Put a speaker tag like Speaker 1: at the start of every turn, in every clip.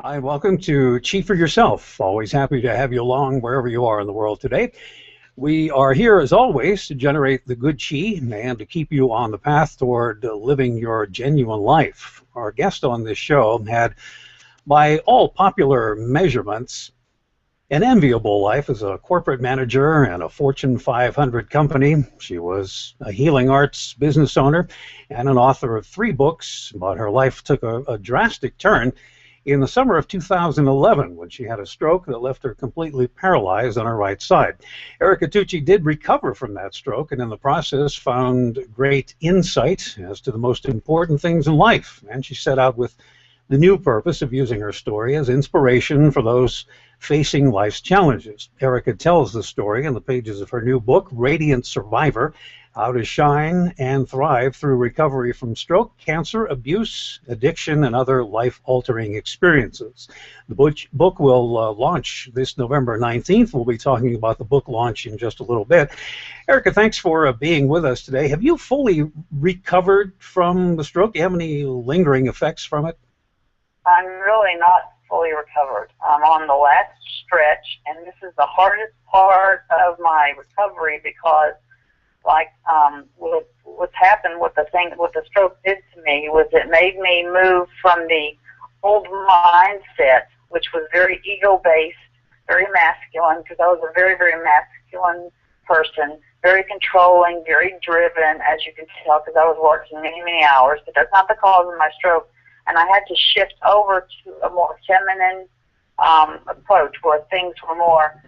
Speaker 1: Hi, welcome to Chief for Yourself. Always happy to have you along wherever you are in the world today. We are here, as always, to generate the good chi and to keep you on the path toward living your genuine life. Our guest on this show had, by all popular measurements, an enviable life as a corporate manager and a Fortune 500 company. She was a healing arts business owner and an author of 3 books, but her life took a drastic turn in the summer of 2011 when she had a stroke that left her completely paralyzed on her right side. Erica Tucci did recover from that stroke and in the process found great insight as to the most important things in life. And she set out with the new purpose of using her story as inspiration for those facing life's challenges. Erica tells the story in the pages of her new book, Radiant Survivor: How to Shine and Thrive Through Recovery from Stroke, Cancer, Abuse, Addiction, and Other Life-Altering Experiences. The book will launch this November 19th. We'll be talking about the book launch in just a little bit. Erica, thanks for being with us today. Have you fully recovered from the stroke? Do you have any lingering effects from it?
Speaker 2: I'm really not fully recovered. I'm on the last stretch, and this is the hardest part of my recovery because what's happened with the stroke did to me was it made me move from the old mindset, which was very ego-based, very masculine, because I was a very, very masculine person, very controlling, very driven, as you can tell, because I was working many, many hours, but that's not the cause of my stroke. And I had to shift over to a more feminine approach where things were more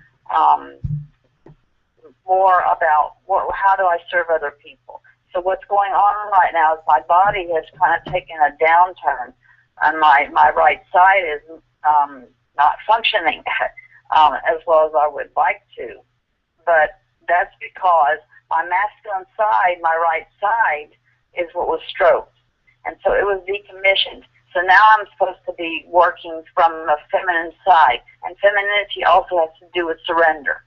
Speaker 2: about how do I serve other people. So what's going on right now is my body has kind of taken a downturn, and my right side is not functioning as well as I would like to. But that's because my masculine side, my right side, is what was stroked. And so it was decommissioned. So now I'm supposed to be working from a feminine side. And femininity also has to do with surrender.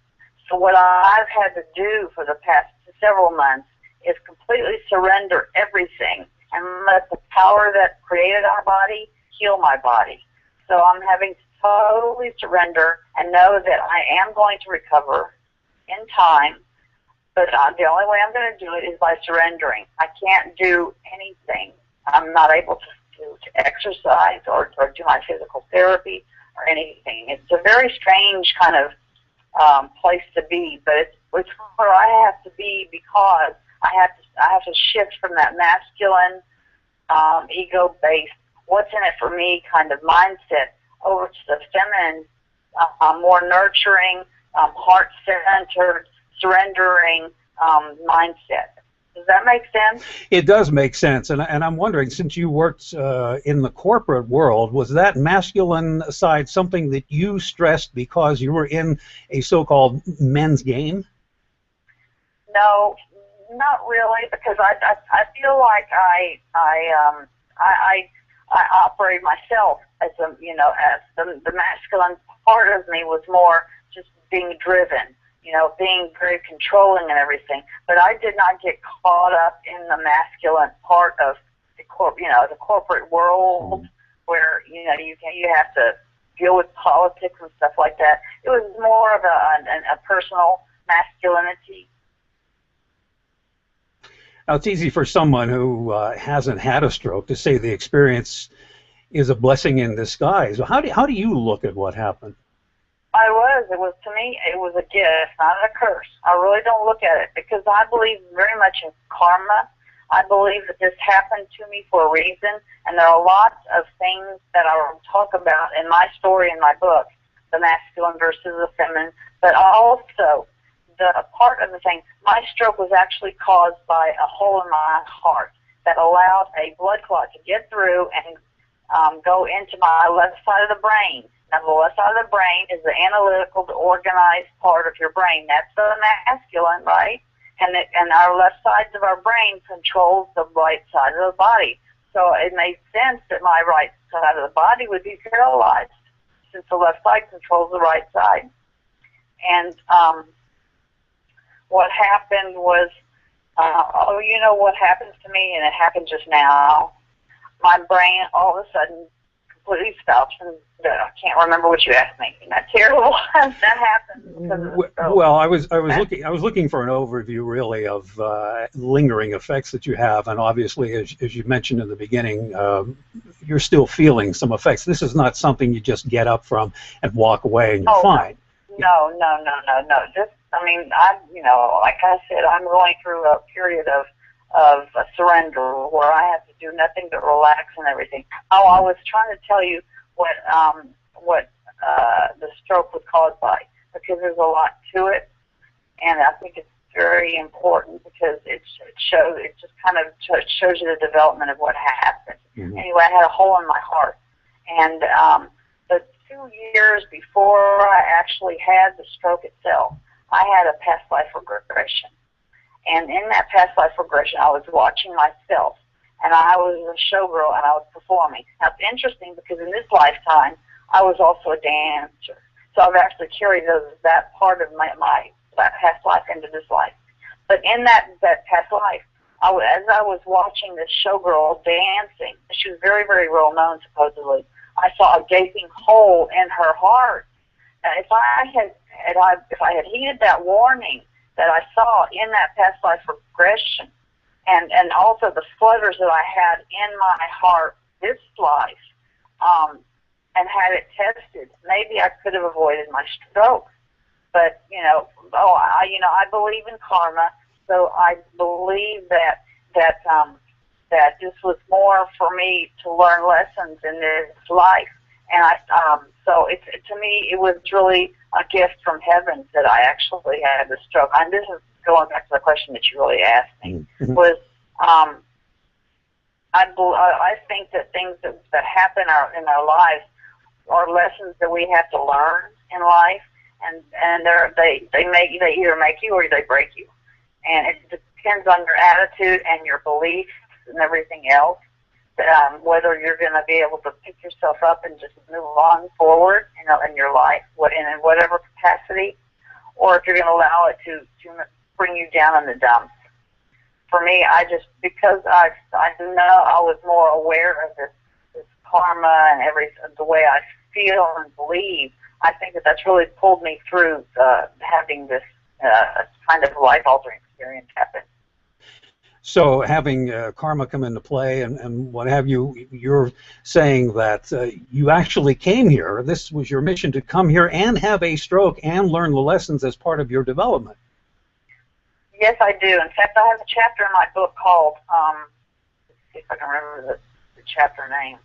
Speaker 2: So what I've had to do for the past several months is completely surrender everything and let the power that created our body heal my body. So I'm having to totally surrender and know that I am going to recover in time, but the only way I'm going to do it is by surrendering. I can't do anything. I'm not able to exercise or do my physical therapy or anything. It's a very strange kind of place to be, but it's where I have to be because I have to shift from that masculine, ego-based, what's in it for me kind of mindset over to the feminine, more nurturing, heart-centered, surrendering mindset. Does that make sense?
Speaker 1: It does make sense, and I'm wondering, since you worked in the corporate world, was that masculine side something that you stressed because you were in a so-called men's game?
Speaker 2: No, not really, because I feel like I operate myself as as the masculine part of me was more just being driven. Being very controlling and everything, but I did not get caught up in the masculine part of the corporate world where you have to deal with politics and stuff like that. It was more of a personal masculinity.
Speaker 1: Now, it's easy for someone who hasn't had a stroke to say the experience is a blessing in disguise. How do you look at what happened?
Speaker 2: To me, it was a gift, not a curse. I really don't look at it because I believe very much in karma. I believe that this happened to me for a reason, and there are lots of things that I will talk about in my story in my book, the masculine versus the feminine, but also the part of the thing. My stroke was actually caused by a hole in my heart that allowed a blood clot to get through and go into my left side of the brain. Now, the left side of the brain is the analytical, the organized part of your brain. That's the masculine, right? And our left sides of our brain controls the right side of the body. So it made sense that my right side of the body would be paralyzed since the left side controls the right side. And what happened was, what happens to me, and it happened just now, my brain all of a sudden completely stops, and I can't remember what you asked me. Isn't that terrible? That happens because of the stroke.
Speaker 1: Well, I was looking for an overview really of lingering effects that you have, and obviously, as you mentioned in the beginning, you're still feeling some effects. This is not something you just get up from and walk away and you're fine.
Speaker 2: No. Just, I mean, like I said, I'm going through a period of surrender where I have to do nothing but relax and everything. Oh, I was trying to tell you what the stroke was caused by, because there's a lot to it, and I think it's very important because it just kind of shows you the development of what happened. Mm-hmm. Anyway, I had a hole in my heart, and the 2 years before I actually had the stroke itself, I had a past life regression. And in that past life regression, I was watching myself, and I was a showgirl, and I was performing. Now, it's interesting because in this lifetime, I was also a dancer. So I've actually carried that part of my past life into this life. But in that past life, as I was watching this showgirl dancing, she was very, very well known, supposedly, I saw a gaping hole in her heart. And if I had heeded that warning that I saw in that past life regression, and also the flutters that I had in my heart this life, and had it tested, maybe I could have avoided my stroke. But I believe in karma, so I believe that this was more for me to learn lessons in this life, and so to me it was really a gift from heaven that I actually had the stroke. And this is going back to the question that you really asked me. Mm-hmm. Was I think that things that happen in our lives are lessons that we have to learn in life, and they either make you or they break you, and it depends on your attitude and your beliefs and everything else. Whether you're going to be able to pick yourself up and just move on forward, in your life, in whatever capacity, or if you're going to allow it to bring you down in the dumps. For me, because I know I was more aware of this karma and the way I feel and believe, I think that's really pulled me through having this kind of life-altering experience happen.
Speaker 1: So having karma come into play and what have you, you're saying that you actually came here. This was your mission, to come here and have a stroke and learn the lessons as part of your development.
Speaker 2: Yes, I do. In fact, I have a chapter in my book called, let's see if I can remember the chapter name.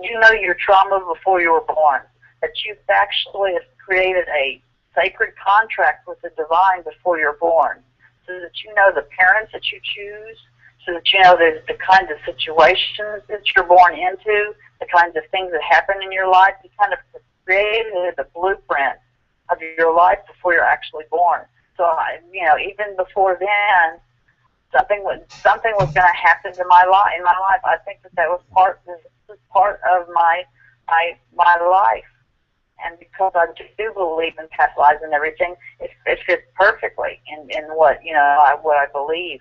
Speaker 2: You know your trauma before you were born. That you've actually created a sacred contract with the divine before you're born, so that you know the parents that you choose, so that you know the kinds of situations that you're born into, the kinds of things that happen in your life. You kind of created the blueprint of your life before you're actually born. So, even before then, something was going to happen in my life. I think that was part of my life. And because I do believe in past lives and everything, it fits perfectly in what I believe.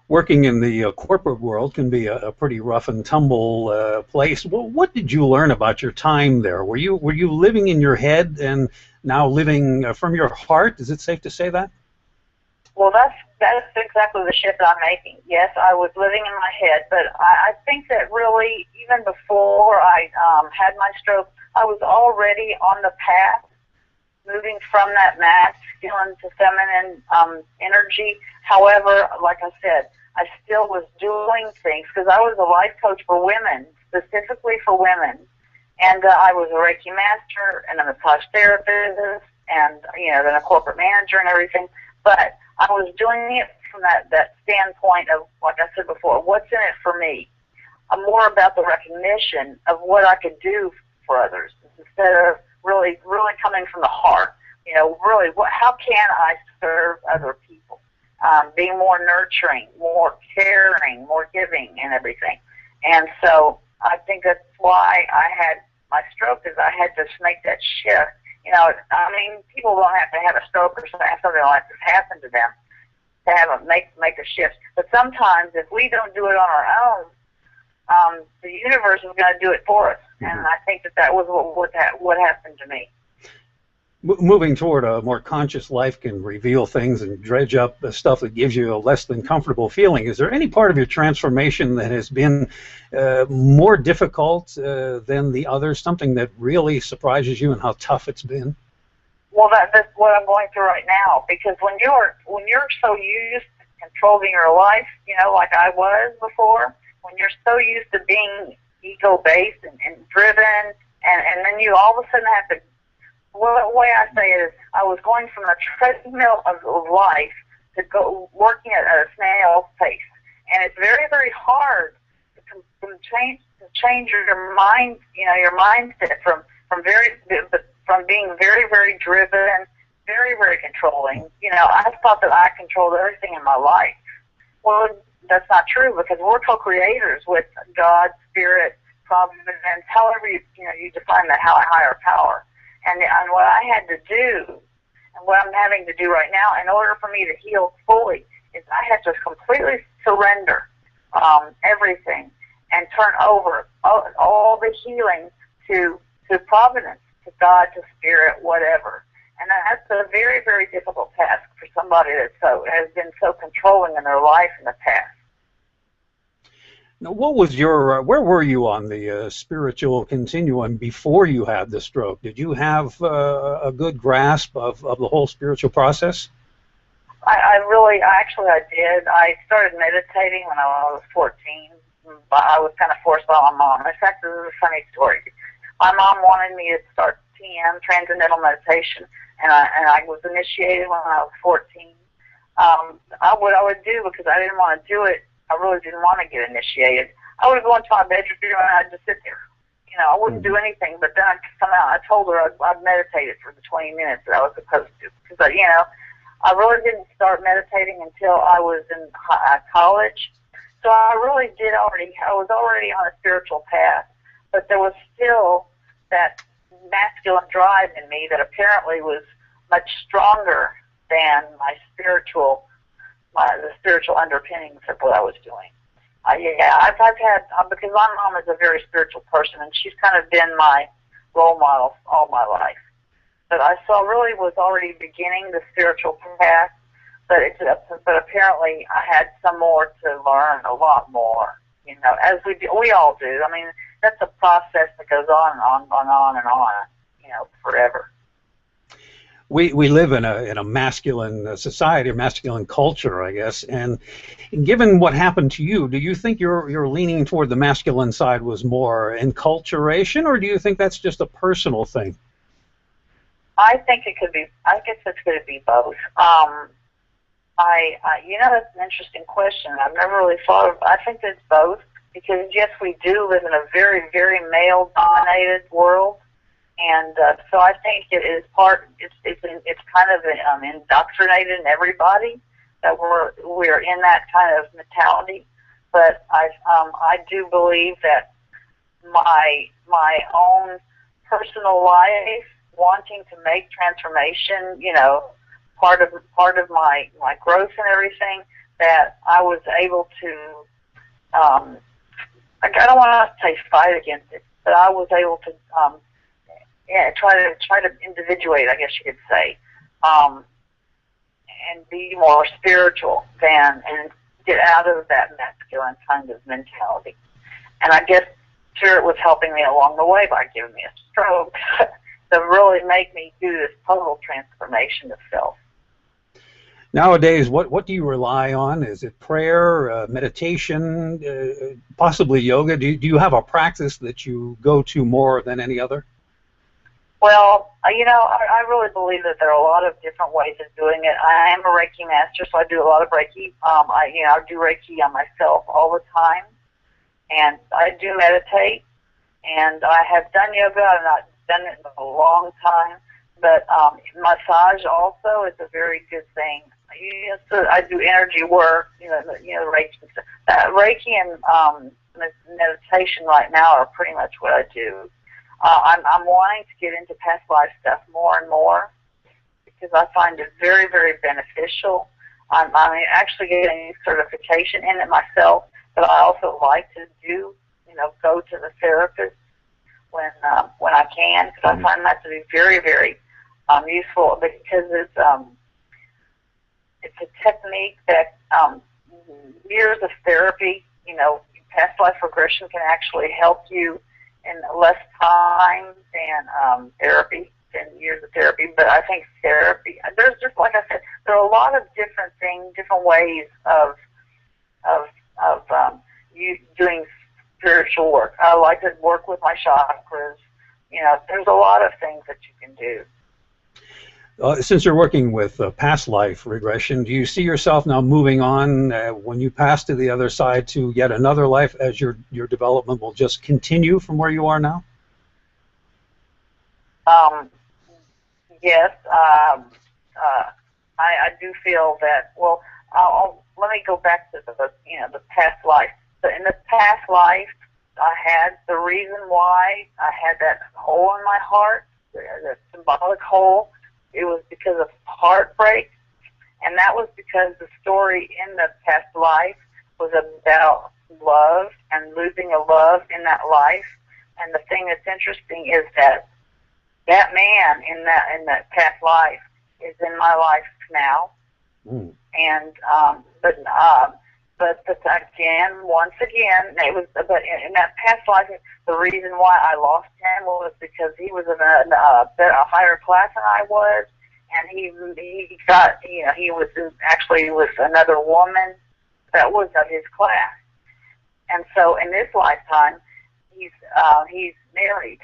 Speaker 1: Working in the corporate world can be a pretty rough and tumble place. Well, what did you learn about your time there? Were you living in your head and now living from your heart? Is it safe to say that?
Speaker 2: Well, that's exactly the shift I'm making. Yes, I was living in my head, but I think that really, even before I had my stroke, I was already on the path, moving from that masculine to feminine energy. However, like I said, I still was doing things because I was a life coach for women, specifically for women. And I was a Reiki master and a massage therapist and, then a corporate manager and everything. But I was doing it from that standpoint of, like I said before, what's in it for me? I'm more about the recognition of what I could do for others instead of really coming from the heart. Really, how can I serve other people? Being more nurturing, more caring, more giving, and everything. And so I think that's why I had my stroke, is I had to make that shift. People don't have to have a stroke or something like this happen to them to make a shift. But sometimes if we don't do it on our own, the universe is going to do it for us. And I think that was what happened to me.
Speaker 1: Moving toward a more conscious life can reveal things and dredge up the stuff that gives you a less than comfortable feeling. Is there any part of your transformation that has been more difficult than the others, something that really surprises you and how tough it's been?
Speaker 2: Well, that's what I'm going through right now, because when you're so used to controlling your life, you know, like I was before, when you're so used to being ego-based and driven, and then you all of a sudden have to. Well, the way I say it is, I was going from a treadmill of life to go working at a snail's pace, and it's very, very hard to change your mind, you know, your mindset from being very, very driven, very, very controlling. You know, I thought that I controlled everything in my life. Well, that's not true, because we're co-creators with God, Spirit, Providence, however you define that higher power. And what I had to do, and what I'm having to do right now, in order for me to heal fully, is I had to completely surrender everything and turn over all the healing to Providence, to God, to Spirit, whatever. And that's a very, very difficult task for somebody that has been so controlling in their life in the past.
Speaker 1: Now, what was your, where were you on the spiritual continuum before you had the stroke? Did you have a good grasp of the whole spiritual process?
Speaker 2: I did. I started meditating when I was 14. I was kind of forced by my mom. In fact, this is a funny story. My mom wanted me to start TM, Transcendental Meditation, and I was initiated when I was 14. What I would do, because I didn't want to do it, I really didn't want to get initiated, I would go into my bedroom and I'd just sit there. You know, I wouldn't do anything, but then I'd come out. I told her I'd meditated for the 20 minutes that I was supposed to. Because, you know, I really didn't start meditating until I was in college. So I was already on a spiritual path, but there was still that masculine drive in me that apparently was much stronger than the spiritual underpinnings of what I was doing. I've had, because my mom is a very spiritual person, and she's kind of been my role model all my life. But I really was already beginning the spiritual path, but apparently I had some more to learn, a lot more, you know, as we all do. I mean, that's a process that goes on and on, you know, forever.
Speaker 1: We live in a masculine society, a masculine culture, I guess. And given what happened to you, do you think your leaning toward the masculine side was more enculturation, or do you think that's just a personal thing?
Speaker 2: I think it could be. I guess it's going to be both. You know, that's an interesting question. I've never really thought of. I think it's both, because yes, we do live in a very, very male-dominated world. And so I think it is it's kind of indoctrinated in everybody that we're in that kind of mentality. But I do believe that my own personal life, wanting to make transformation, you know, part of my growth and everything, that I was able to I don't want to say fight against it, but I was able to try to individuate, I guess you could say, and be more spiritual and get out of that masculine kind of mentality. And I guess Spirit was helping me along the way by giving me a stroke to really make me do this total transformation of self.
Speaker 1: Nowadays, what do you rely on? Is it prayer, meditation, possibly yoga? Do you have a practice that you go to more than any other?
Speaker 2: Well, you know, I really believe that there are a lot of different ways of doing it. I am a Reiki master, so I do a lot of Reiki. I do Reiki on myself all the time, and I do meditate, and I have done yoga. I've not done it in a long time, but massage also is a very good thing. So I do energy work, you know, Reiki. Reiki and meditation right now are pretty much what I do. I'm wanting to get into past life stuff more and more, because I find it very, very beneficial. I'm actually getting certification in it myself, but I also like to do go to the therapist when I can, because I find that to be very, very useful, because it's a technique that years of therapy, past life regression can actually help you in less time than therapy, than years of therapy. But I think therapy, there's just, like I said, there are a lot of different things, different ways of you doing spiritual work. I like to work with my chakras. There's a lot of things that you can do.
Speaker 1: Since you're working with past life regression, do you see yourself now moving on when you pass to the other side to yet another life, as your development will just continue from where you are now?
Speaker 2: Yes, I do feel that. Well, let me go back to the past life. So in the past life, I had the reason why I had that hole in my heart, the symbolic hole. It was because of heartbreak, and that was because the story in the past life was about love and losing a love in that life. And the thing that's interesting is that man in that past life is in my life now. Mm. And but once again, it was. But in that past life, the reason why I lost him was because he was in a higher class than I was, and he was actually with another woman that was of his class. And so in this lifetime, he's married.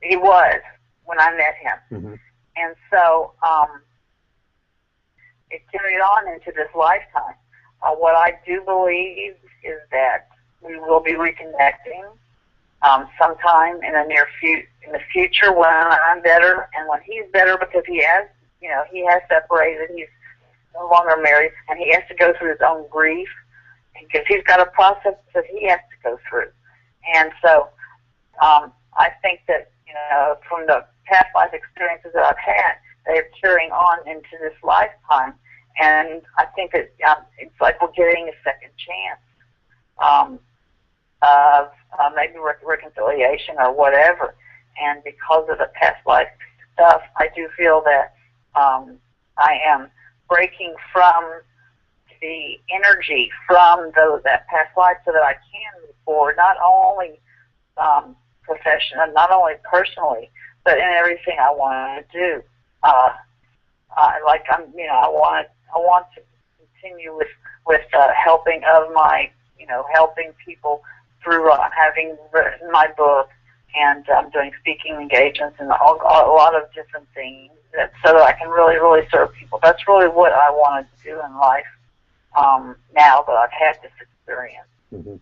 Speaker 2: He was when I met him. Mm-hmm. And so it carried on into this lifetime. What I do believe is that we will be reconnecting sometime in the future when I'm better and when he's better, because he has separated. He's no longer married, and he has to go through his own grief because he's got a process that he has to go through. And so I think that from the past life experiences that I've had, they're carrying on into this lifetime. And I think that it's like we're getting a second chance of maybe reconciliation or whatever. And because of the past life stuff, I do feel that I am breaking from the energy from that past life so that I can move forward, not only professionally, not only personally, but in everything I want to do. I want to continue with helping of my, helping people through having written my book and doing speaking engagements and a lot of different things so that I can really, really serve people. That's really what I wanted to do in life now that I've had this experience.
Speaker 1: Mm-hmm.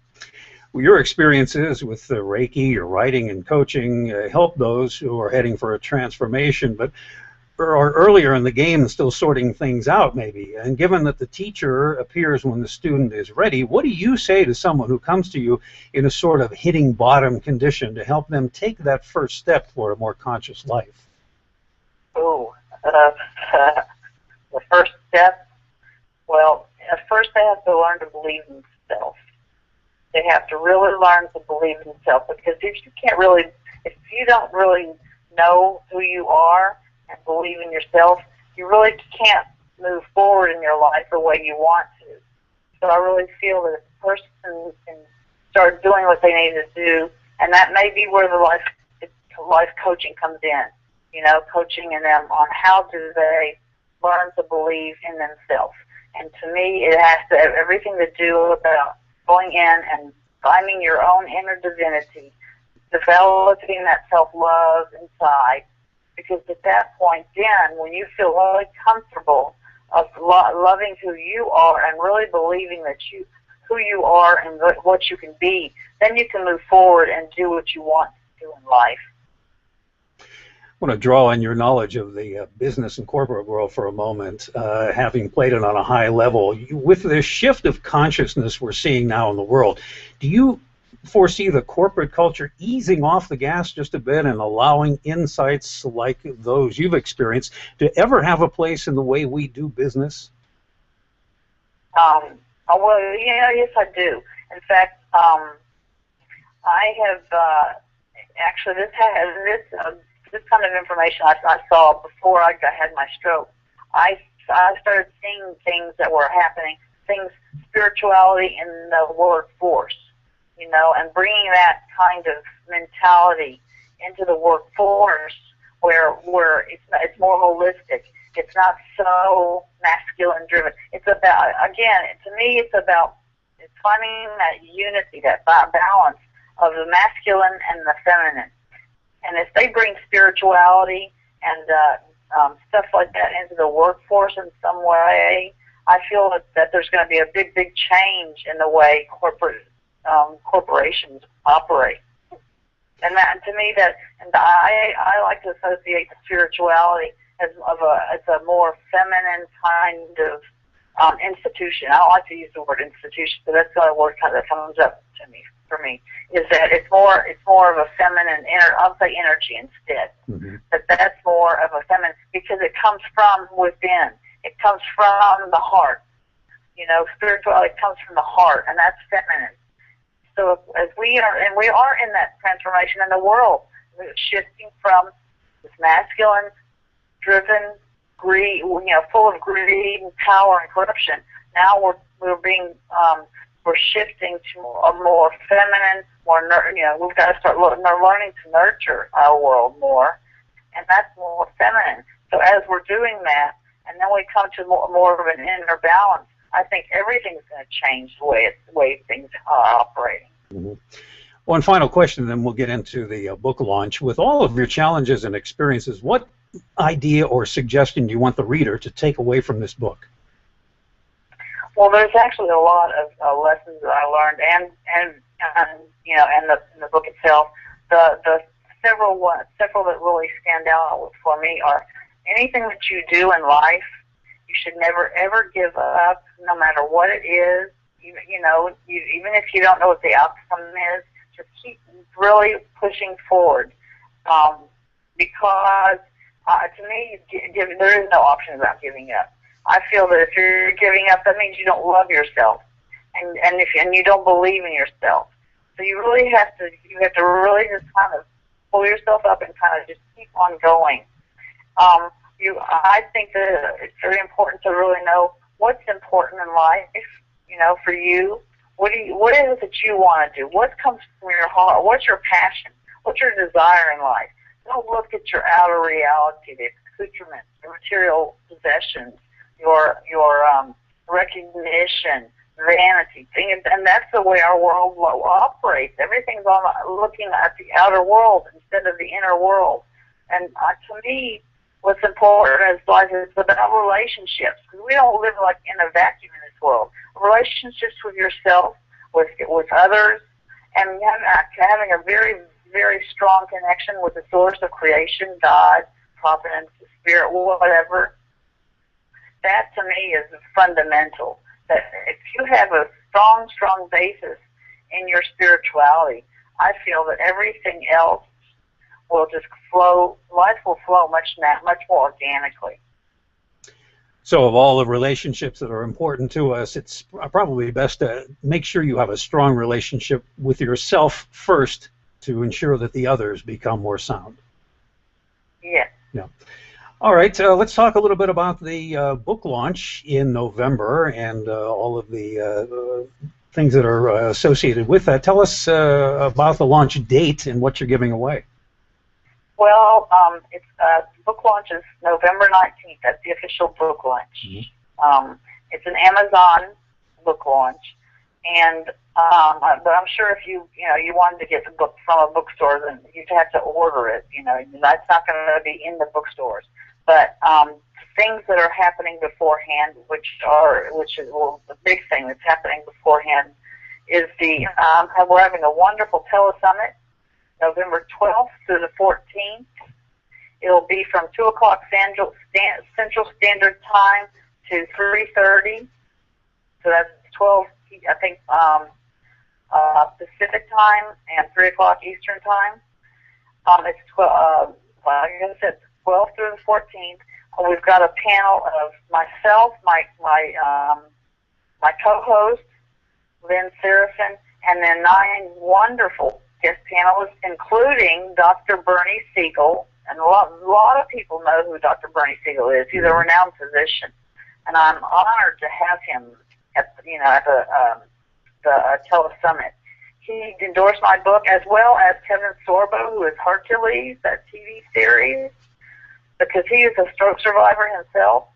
Speaker 1: Well, your experiences with Reiki, your writing and coaching help those who are heading for a transformation, but are earlier in the game and still sorting things out maybe. And given that the teacher appears when the student is ready, what do you say to someone who comes to you in a sort of hitting bottom condition to help them take that first step toward a more conscious life?
Speaker 2: The first step, well, at first they have to learn to believe in themselves. They have to really learn to believe in themselves, because if you don't really know who you are and believe in yourself, you really can't move forward in your life the way you want to. So I really feel that if a person can start doing what they need to do, and that may be where the life coaching comes in, coaching in them on how do they learn to believe in themselves. And to me, it has to have everything to do about going in and finding your own inner divinity, developing that self-love inside. Because at that point, then, when you feel really comfortable of loving who you are and really believing that who you are and what you can be, then you can move forward and do what you want to do in life.
Speaker 1: I want to draw on your knowledge of the business and corporate world for a moment, having played it on a high level. With this shift of consciousness we're seeing now in the world, do you foresee the corporate culture easing off the gas just a bit and allowing insights like those you've experienced to ever have a place in the way we do business?
Speaker 2: Well, yes, I do. In fact, I have actually this kind of information I saw before I had my stroke. I started seeing things that were happening, things, spirituality in the workforce, you know, and bringing that kind of mentality into the workforce where it's more holistic. It's not so masculine driven. It's about, again, to me, it's finding that unity, that balance of the masculine and the feminine. And if they bring spirituality and stuff like that into the workforce in some way, I feel that there's going to be a big, big change in the way corporations operate. And that, to me, I like to associate spirituality as a more feminine kind of institution. I don't like to use the word institution, but that's the only word that comes up to me. For me, is that it's more of a feminine, I'll say energy instead. Mm-hmm. That's more of a feminine because it comes from within. It comes from the heart. You know, spirituality comes from the heart, and that's feminine. So as we are in that transformation in the world, shifting from this masculine, driven, greed, you know, full of greed and power and corruption. Now we're shifting to a more feminine, we've got to start learning to nurture our world more, and that's more feminine. So as we're doing that, and then we come to more of an inner balance, I think everything's going to change the way things are operating.
Speaker 1: Mm-hmm. One final question, then we'll get into the book launch. With all of your challenges and experiences, what idea or suggestion do you want the reader to take away from this book?
Speaker 2: Well, there's actually a lot of lessons that I learned, and you know, and the book itself. The several that really stand out for me are anything that you do in life, you should never ever give up, no matter what it is. Even if you don't know what the outcome is, just keep really pushing forward, because to me, there is no option about giving up. I feel that if you're giving up, that means you don't love yourself, and you don't believe in yourself. So you have to really just kind of pull yourself up and kind of just keep on going. I think that it's very important to really know what's important in life. You know, for you, what is it that you want to do? What comes from your heart? What's your passion? What's your desire in life? Don't look at your outer reality, the accoutrements, the material possessions, your recognition, vanity, and that's the way our world operates. Everything's looking at the outer world instead of the inner world. And to me, what's important is life is about relationships. We don't live like in a vacuum in this world. Relationships with yourself, with others, and having a very, very strong connection with the source of creation, God, providence, the spirit, whatever. That to me is fundamental. That if you have a strong, strong basis in your spirituality, I feel that everything else will just flow. Life will flow much more organically.
Speaker 1: So of all the relationships that are important to us, it's probably best to make sure you have a strong relationship with yourself first to ensure that the others become more sound.
Speaker 2: Yes.
Speaker 1: Yeah. All right, let's talk a little bit about the book launch in November and all of the things that are associated with that. Tell us about the launch date and what you're giving away.
Speaker 2: Well, the book launch is November 19th. That's the official book launch. Mm-hmm. It's an Amazon book launch, and but I'm sure if you wanted to get the book from a bookstore, then you'd have to order it. You know, that's not going to be in the bookstores. But things that are happening beforehand, which is the big thing that's happening beforehand, is we're having a wonderful telesummit, November 12th through the 14th. It'll be from 2 o'clock Central Standard Time to 3:30. So that's 12, I think, Pacific Time and 3 o'clock Eastern Time. It's 12. Like I said, 12th through the 14th. We've got a panel of myself, my co-host, Lynn Seraphin, and then 9 wonderful guest panelists, including Dr. Bernie Siegel, and a lot of people know who Dr. Bernie Siegel is. He's a renowned physician, and I'm honored to have him at the Telesummit. He endorsed my book, as well as Kevin Sorbo, who is Hercules, that TV series, because he is a stroke survivor himself.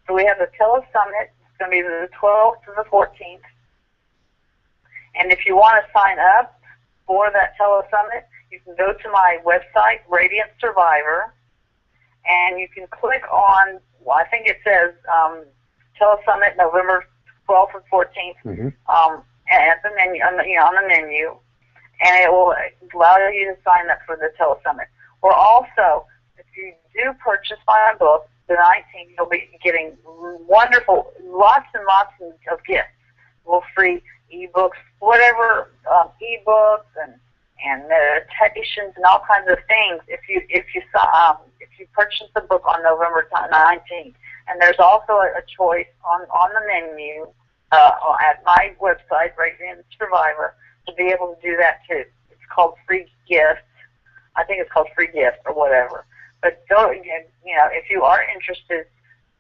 Speaker 2: So we have the Telesummit. It's going to be the 12th to the 14th. And if you want to sign up for that Telesummit, you can go to my website, Radiant Survivor, and you can click on, well, I think it says Telesummit November 12th and 14th at the menu, on the menu, and it will allow you to sign up for the Telesummit. Or also, if you do purchase my book, the 19th, you'll be getting wonderful, lots and lots of gifts, little free ebooks, whatever, ebooks and meditations and all kinds of things. If you purchase the book on November 19th, and there's also a choice on the menu at my website, Radiant Survivor, to be able to do that too. It's called Free Gift. I think it's called Free Gift or whatever. But go, if you are interested,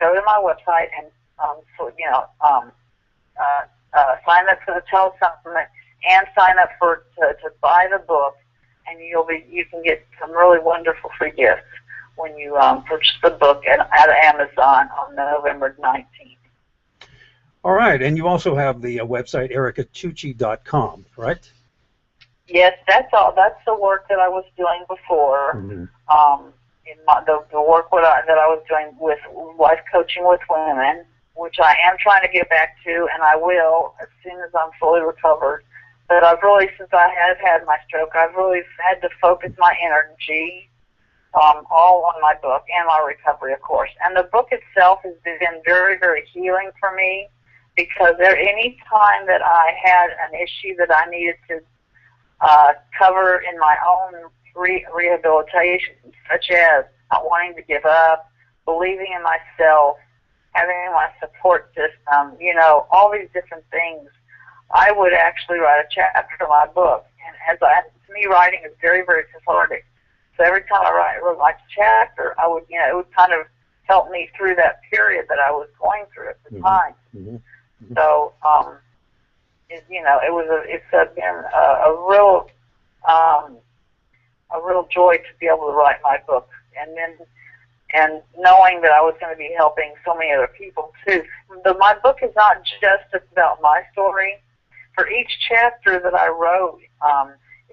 Speaker 2: go to my website and sign up for the Telesummit and sign up to buy the book, and you can get some really wonderful free gifts when you purchase the book at Amazon on November 19th.
Speaker 1: All right, and you also have the website ericatucci.com, correct?
Speaker 2: Yes, that's all. That's the work that I was doing before. In the work that I was doing with life coaching with women, which I am trying to get back to, and I will as soon as I'm fully recovered. But I've really, since I have had my stroke, I've really had to focus my energy all on my book and my recovery, of course. And the book itself has been very, very healing for me, because any time that I had an issue that I needed to cover in my own rehabilitation, such as not wanting to give up, believing in myself, having my support system, all these different things, I would actually write a chapter to my book. And to me, writing is very, very cathartic. So every time I write a chapter, I would, it would kind of help me through that period that I was going through at the time. So, it's been a real joy to be able to write my book, and knowing that I was going to be helping so many other people too. My book is not just about my story. For each chapter that I wrote,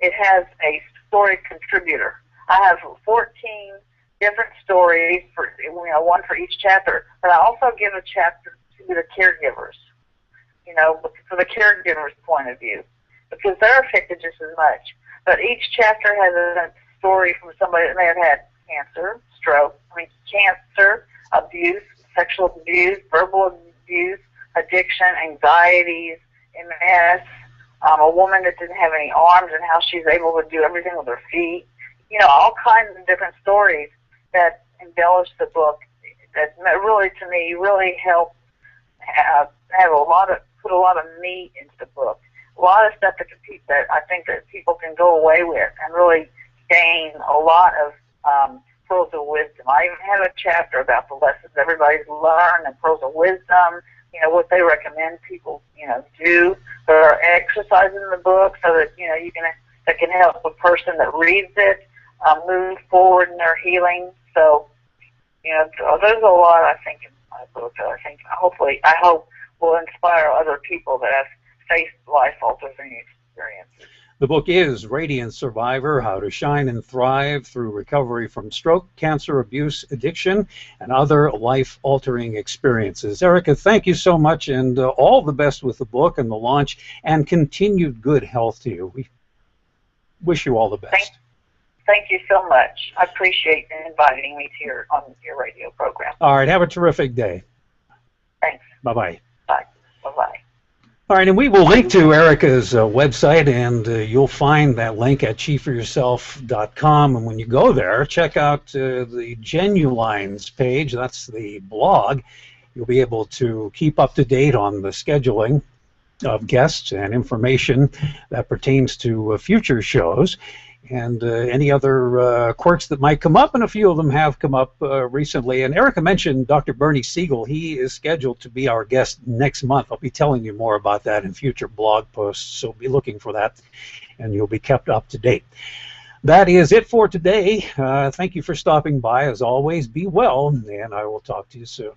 Speaker 2: it has a story contributor. I have 14 different stories, one for each chapter, but I also give a chapter to the caregivers, for the caregiver's point of view, because they're affected just as much. But each chapter has a story from somebody that may have had cancer, cancer, abuse, sexual abuse, verbal abuse, addiction, anxieties, MS, a woman that didn't have any arms and how she's able to do everything with her feet. All kinds of different stories that embellish the book, that really, to me, really help put a lot of meat into the book. A lot of stuff that I think that people can go away with and really gain a lot of pearls of wisdom. I even have a chapter about the lessons everybody's learned and pearls of wisdom, what they recommend people, do. There are exercises in the book so that, that can help a person that reads it move forward in their healing. So, there's a lot, I think, in my book that I hope will inspire other people that have faced life-altering experiences.
Speaker 1: The book is Radiant Survivor, How to Shine and Thrive Through Recovery from Stroke, Cancer, Abuse, Addiction, and Other Life-Altering Experiences. Erica, thank you so much, and all the best with the book and the launch, and continued good health to you. We wish you all the best.
Speaker 2: Thank you so much. I appreciate inviting me to on your radio program.
Speaker 1: All right, have a terrific day.
Speaker 2: Thanks.
Speaker 1: Bye-bye.
Speaker 2: Bye. Bye-bye.
Speaker 1: All right, and we will link to Erica's website, and you'll find that link at chiefforyourself.com. And when you go there, check out the Genulines page. That's the blog. You'll be able to keep up to date on the scheduling of guests and information that pertains to future shows, and any other quirks that might come up, and a few of them have come up recently. And Erica mentioned Dr. Bernie Siegel. He is scheduled to be our guest next month. I'll be telling you more about that in future blog posts, so be looking for that, and you'll be kept up to date. That is it for today. Thank you for stopping by. As always, be well, and I will talk to you soon.